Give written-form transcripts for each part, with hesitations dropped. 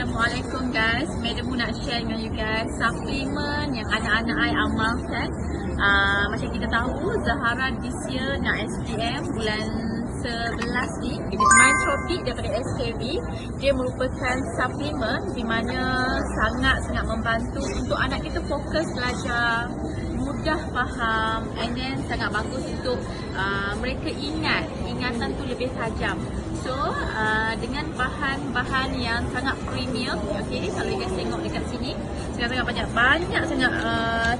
Assalamualaikum guys. Madam nak share dengan you guys suplemen yang anak-anak I amalkan. Macam kita tahu Zahara this year nak SPM bulan 11 ni. It is Mindtropic daripada SKB. Dia merupakan suplemen di mana sangat-sangat membantu untuk anak kita fokus belajar, mudah faham, and then sangat bagus untuk mereka ingatan tu lebih tajam. So dengan bahan-bahan yang sangat premium, okay, kalau you guys tengok dekat sini, sangat-sangat banyak sangat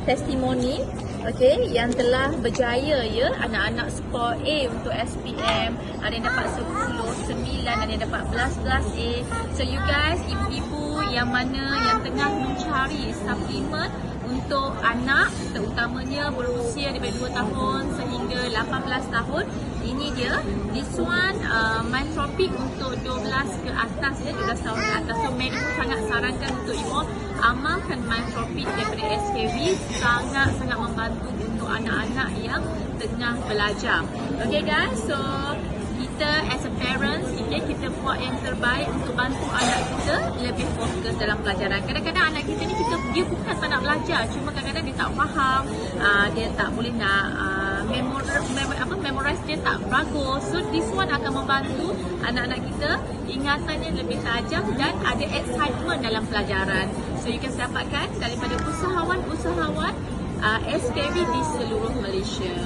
testimoni, okay, yang telah berjaya ya, anak-anak skor A untuk SPM, ada yang dapat 10, 9, ada yang dapat 11 A. So you guys, ibu-ibu yang mana yang tengah mencari suplemen untuk anak, terutamanya berusia daripada 2 tahun sehingga 18 tahun, ini dia. This one Mindtropic untuk 12 ke atas ya, 12 tahun ke atas. So Madam sangat sarankan untuk ibu amalkan Mindtropic daripada SKB. Sangat-sangat membantu untuk anak-anak yang tengah belajar. Okay guys, so kita as a parents, kita buat yang terbaik untuk bantu anak kita lebih fokus dalam pelajaran. Kadang-kadang anak kita ni dia bukan tak nak belajar, cuma kadang-kadang dia tak faham, dia tak boleh nak memorize, dia tak bagus. So this one akan membantu anak-anak kita ingatannya lebih tajam dan ada excitement dalam pelajaran. So you can dapatkan daripada usahawan-usahawan SKB di seluruh Malaysia.